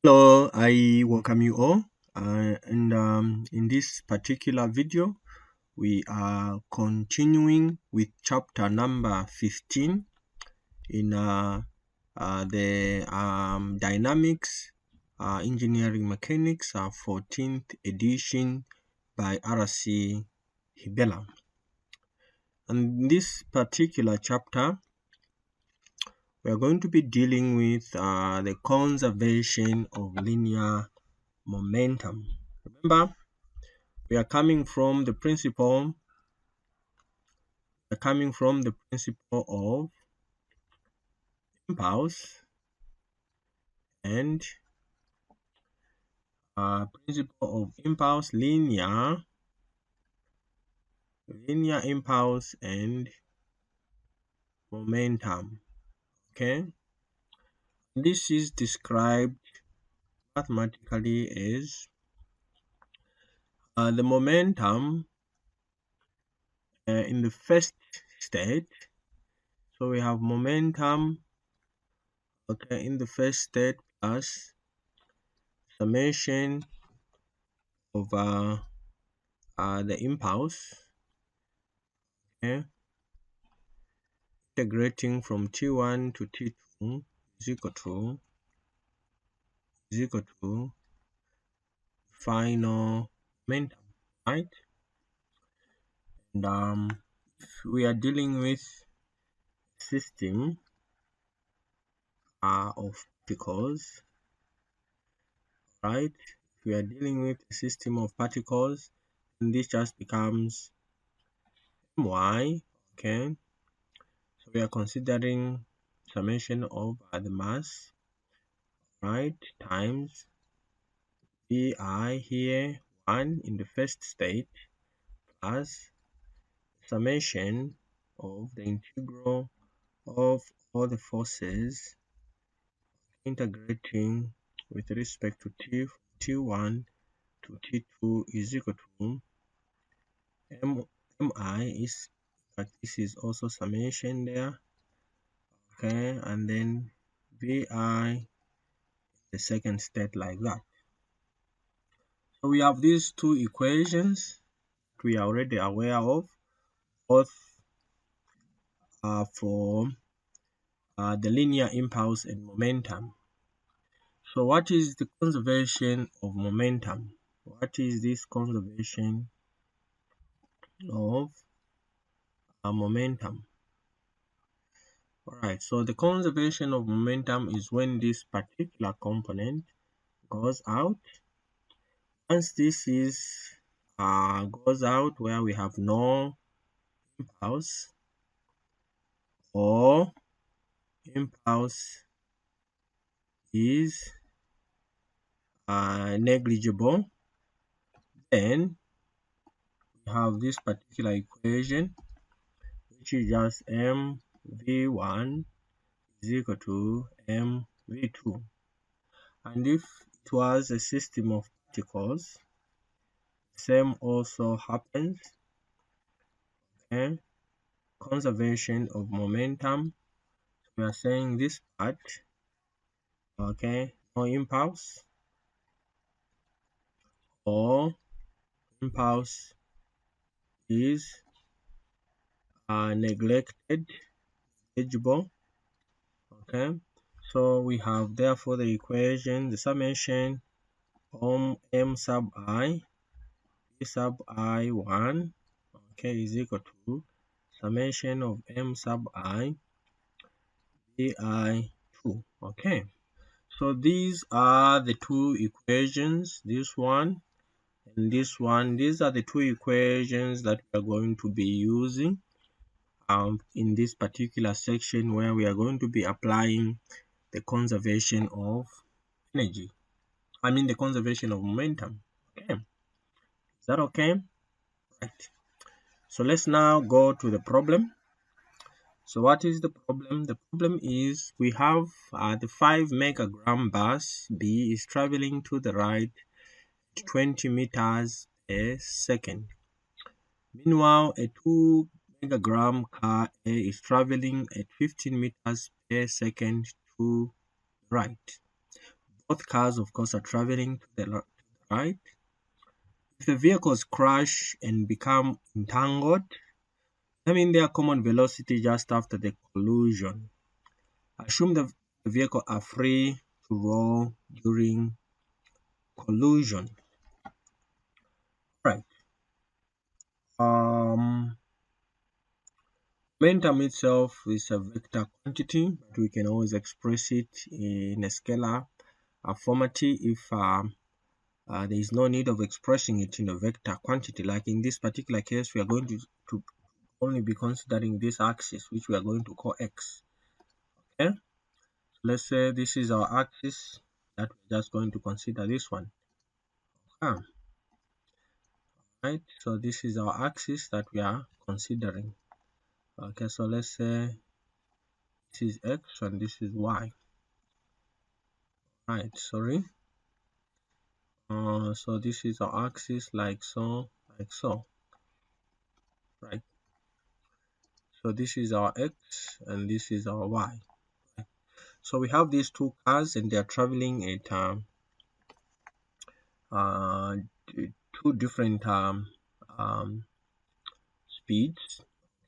Hello, I welcome you all. And in this particular video, we are continuing with chapter number 15 in the Dynamics Engineering Mechanics 14th edition by RC Hibbeler. And in this particular chapter, we are going to be dealing with the conservation of linear momentum. Remember, we are coming from the principle of impulse and principle of impulse, linear impulse and momentum. Okay, this is described mathematically as the momentum in the first state. So we have momentum, okay, in the first state plus summation of the impulse, okay, integrating from T1 to T2 is equal to final momentum, right? And if we are dealing with system of particles, right? If we are dealing with a system of particles, then this just becomes my, okay? So we are considering summation of the mass, right, times Vi here 1 in the first state plus summation of the integral of all the forces integrating with respect to T1 to T2 is equal to Mi is, but this is also summation there, okay, and then Vi the second state like that. So we have these two equations we are already aware of, both for the linear impulse and momentum. So what is the conservation of momentum? What is this conservation of momentum? Alright, so the conservation of momentum is when this particular component goes out. Once this is goes out where we have no impulse or impulse is negligible, then we have this particular equation, which is just mv1 is equal to mv2. And if it was a system of particles, same also happens. Okay, conservation of momentum, we are saying this part, okay, no impulse or impulse is neglected, negligible. Okay, so we have therefore the equation, the summation m sub I, b sub I1, okay, is equal to summation of m sub I bi2. Okay, so these are the two equations, this one and this one. These are the two equations that we are going to be using in this particular section, where we are going to be applying the conservation of energy, the conservation of momentum. Okay, is that okay? Right, so let's now go to the problem. So what is the problem? The problem is we have the 5 megagram bus B is traveling to the right at 20 meters per second. Meanwhile, a 2 megagram car A is traveling at 15 meters per second to the right. both cars, of course, are traveling to the right. If the vehicles crash and become entangled, I mean their common velocity just after the collision. Assume the vehicle are free to roll during collision. Right. Um, Momentum itself is a vector quantity, but we can always express it in a scalar format if there is no need of expressing it in a vector quantity. Like in this particular case, we are going to only be considering this axis, which we are going to call x. Okay, so let's say this is our axis that we're just going to consider this one. Okay. Right, so this is our axis that we are considering. Okay, so let's say this is x and this is y. Right, sorry. So this is our axis like so, like so. Right, so this is our x and this is our y. Right. So we have these two cars and they are traveling at uh, two different speeds.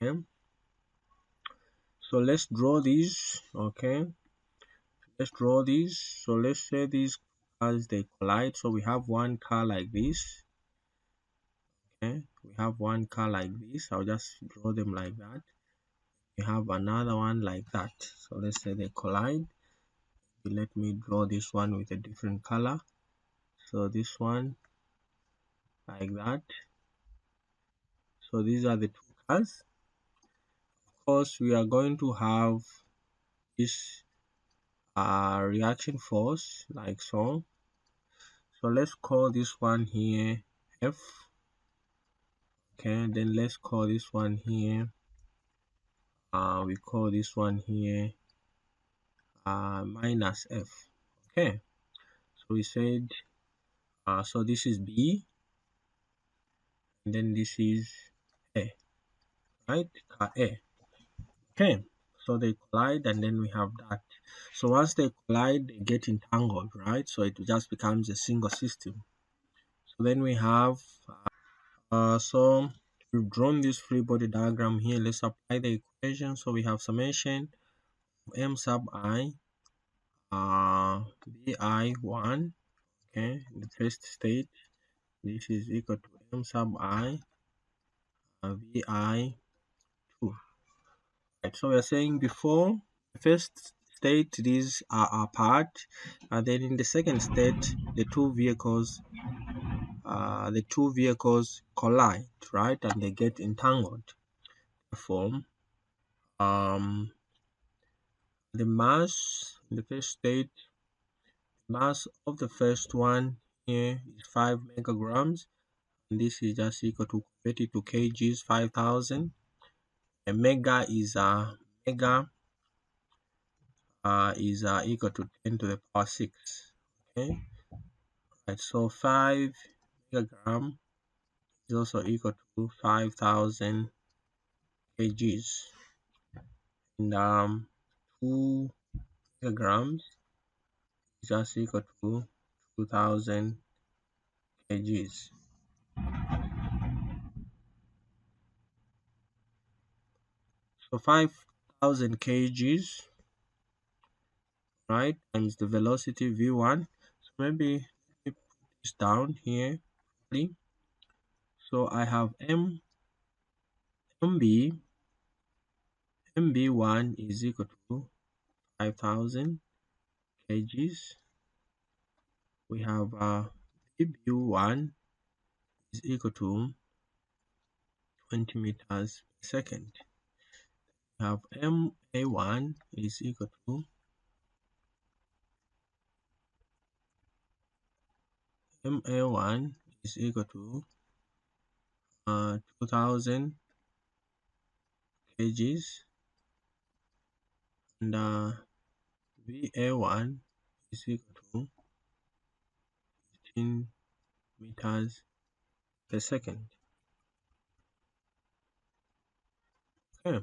Okay, so let's draw these. Okay, let's draw these. So let's say these cars they collide. So we have one car like this. Okay, we have one car like this. I'll just draw them like that. We have another one like that. So let's say they collide. Let me draw this one with a different color. So this one like that. So these are the two cars. Of course, we are going to have this reaction force like so. So let's call this one here F. Okay, then let's call this one here. We call this one here minus F. Okay, so we said so this is B, and then this is A, right? Car A. Okay, so they collide, and then we have that. So once they collide, they get entangled, right? So it just becomes a single system. So then we have so we've drawn this free body diagram here. Let's apply the equation. So we have summation of m sub I bi1. Okay, in the first state, this is equal to m sub I vi2. Right, so we're saying before the first state these are apart, and then in the second state the two vehicles collide, right, and they get entangled. Therefore, the mass in the first state, mass of the first one here is 5 megagrams, and this is just equal to 32 kgs, 5,000. A mega is equal to 10 to the power 6. Okay, right, so 5 megagram is also equal to 5,000 kgs, and 2 kilograms is just equal to 2,000 kgs. So 5,000 kgs, right, times the velocity v1. So maybe let me put this down here. So I have mb1 is equal to 5,000 kgs. We have vb1 is equal to 20 meters per second. We have ma1 is equal to ma1 is equal to 2,000 kgs, and va1 is equal to 15 meters per second. Okay,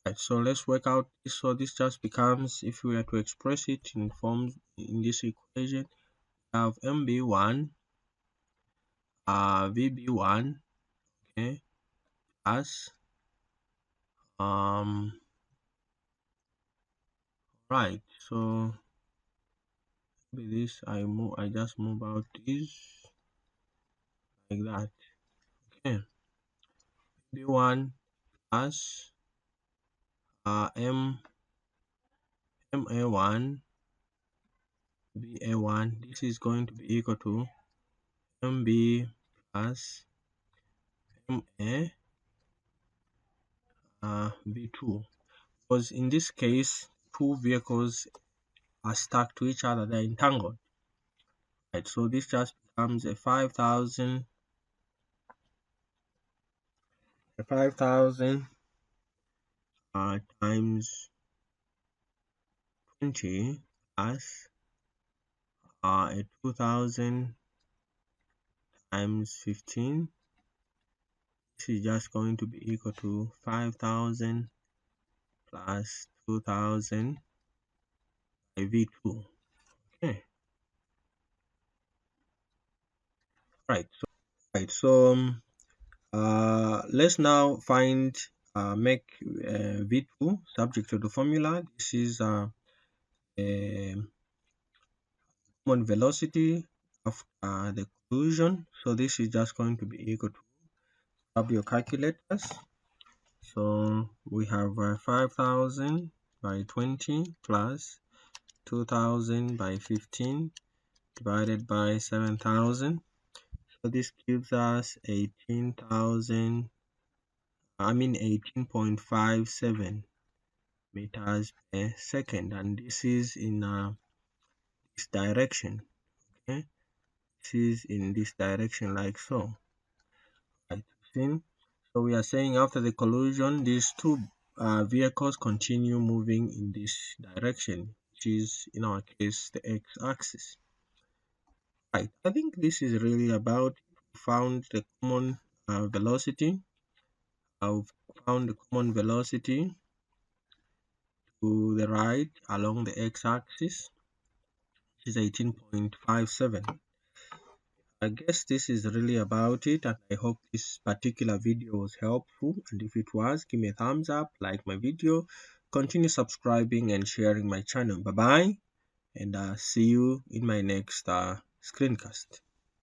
Right, so let's work out this. So this just becomes, if we were to express it in forms in this equation, we have MB1 VB1, okay, plus right. So with this I just move out this like that. Okay, B1 plus MA1 BA1. This is going to be equal to MB plus MA V2, because in this case two vehicles are stuck to each other, they're entangled. Right, so this just becomes a 5,000 times 20 plus a 2,000 times 15. This is just going to be equal to 5,000 plus 2,000 by V2. Okay, right. Let's now find make V2 subject to the formula. This is a common velocity of the collision. So this is just going to be equal to, grab your calculators. So we have 5,000 by 20 plus 2,000 by 15 divided by 7,000. So this gives us 18.57 meters per second, and this is in this direction. Okay, this is in this direction like so. Right. So we are saying after the collision, these two vehicles continue moving in this direction, which is in our case the x-axis. Right. I think this is really about, found the common velocity. I've found the common velocity to the right along the x-axis, which is 18.57. I guess this is really about it, and I hope this particular video was helpful. And if it was, give me a thumbs up, like my video, continue subscribing and sharing my channel. Bye bye, and see you in my next screencast.